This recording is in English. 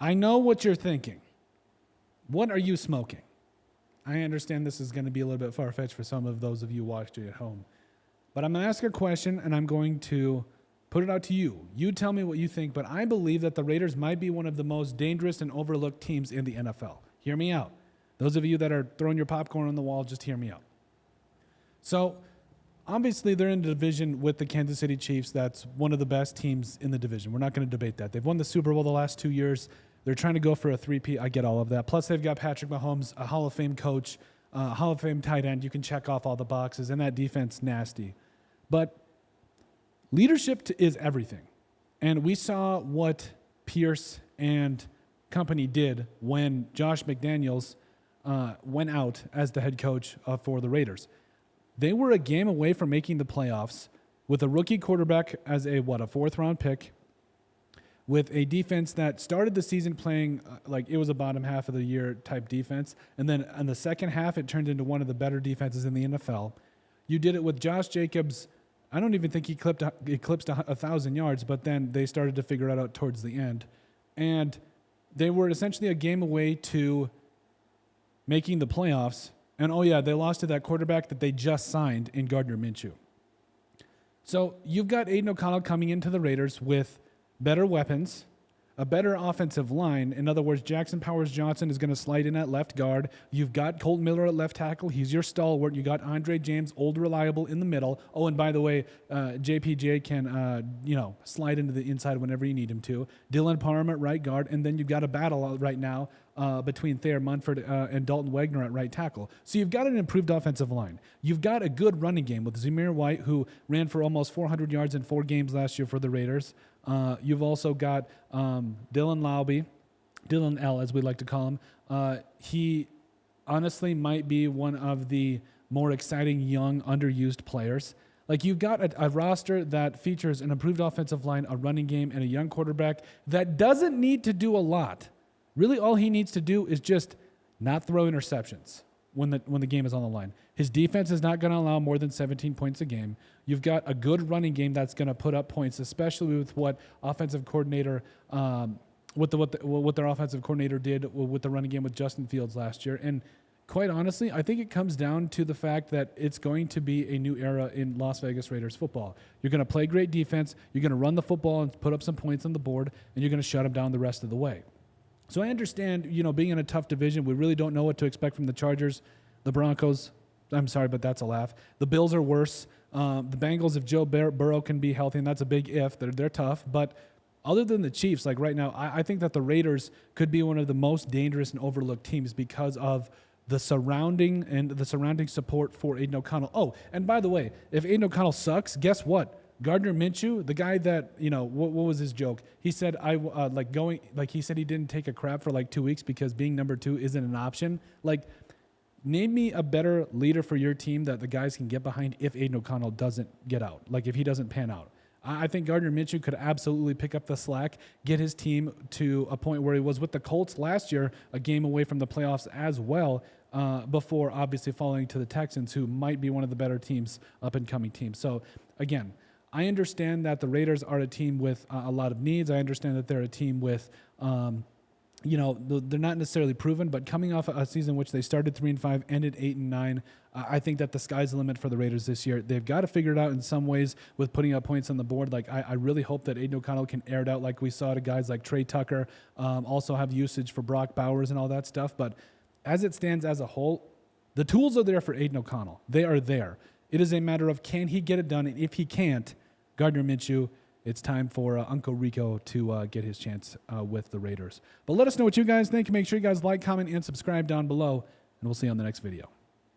I know what you're thinking. What are you smoking? I understand this is going to be a little bit far-fetched for some of those of you watching at home. But I'm going to ask a question, and I'm going to put it out to you. You tell me what you think, but I believe that the Raiders might be one of the most dangerous and overlooked teams in the NFL. Hear me out. Those of you that are throwing your popcorn on the wall, just hear me out. So, obviously, they're in a division with the Kansas City Chiefs. That's one of the best teams in the division. We're not going to debate that. They've won the Super Bowl the last 2 years. They're trying to go for a three-peat. I get all of that. Plus, they've got Patrick Mahomes, a Hall of Fame coach, Hall of Fame tight end. You can check off all the boxes, and that defense, nasty. But leadership is everything. And we saw what Pierce and company did when Josh McDaniels went out as the head coach for the Raiders. They were a game away from making the playoffs with a rookie quarterback as a fourth-round pick, with a defense that started the season playing like it was a bottom half of the year type defense. And then in the second half, it turned into one of the better defenses in the NFL. You did it with Josh Jacobs. I don't even think he eclipsed 1,000 yards, but then they started to figure it out towards the end. And they were essentially a game away to making the playoffs. And, they lost to that quarterback that they just signed in Gardner Minshew. So you've got Aiden O'Connell coming into the Raiders with better weapons, a better offensive line. In other words, Jackson Powers-Johnson is going to slide in at left guard. You've got Colt Miller at left tackle. He's your stalwart. You got Andre James, old reliable, in the middle. Oh, and by the way, JPJ can, slide into the inside whenever you need him to. Dylan Parham at right guard. And then you've got a battle right now between Thayer Munford and Dalton Wagner at right tackle. So you've got an improved offensive line. You've got a good running game with Zamir White, who ran for almost 400 yards in 4 games last year for the Raiders. You've also got Dylan L, as we like to call him. He honestly might be one of the more exciting young, underused players. Like, you've got a roster that features an improved offensive line, a running game, and a young quarterback that doesn't need to do a lot. Really, all he needs to do is just not throw interceptions when the game is on the line. His defense is not going to allow more than 17 points a game. You've got a good running game that's going to put up points, especially with what offensive coordinator, what their offensive coordinator did with the running game with Justin Fields last year. And quite honestly, I think it comes down to the fact that it's going to be a new era in Las Vegas Raiders football. You're going to play great defense, you're going to run the football and put up some points on the board, and you're going to shut them down the rest of the way. So I understand, being in a tough division, we really don't know what to expect from the Chargers, the Broncos. I'm sorry, but that's a laugh. The Bills are worse. The Bengals, if Joe Burrow can be healthy, and that's a big if, they're tough. But other than the Chiefs, like right now, I think that the Raiders could be one of the most dangerous and overlooked teams because of the surrounding support for Aiden O'Connell. Oh, and by the way, if Aiden O'Connell sucks, guess what? Gardner Minshew, the guy that, what was his joke? He said he said he didn't take a crap for 2 weeks because being number 2 isn't an option. Name me a better leader for your team that the guys can get behind if Aiden O'Connell doesn't get out, if he doesn't pan out. I think Gardner Minshew could absolutely pick up the slack, get his team to a point where he was with the Colts last year, a game away from the playoffs as well, before obviously falling to the Texans, who might be one of the better teams, up-and-coming teams. So, again, I understand that the Raiders are a team with a lot of needs. I understand that they're a team with, they're not necessarily proven, but coming off a season in which they started 3-5, ended 8-9, I think that the sky's the limit for the Raiders this year. They've got to figure it out in some ways with putting up points on the board. I really hope that Aiden O'Connell can air it out like we saw to guys like Trey Tucker, also have usage for Brock Bowers and all that stuff. But as it stands as a whole, the tools are there for Aiden O'Connell. They are there. It is a matter of, can he get it done? And if he can't, Gardner Minshew, it's time for Uncle Rico to get his chance with the Raiders. But let us know what you guys think. Make sure you guys like, comment, and subscribe down below, and we'll see you on the next video.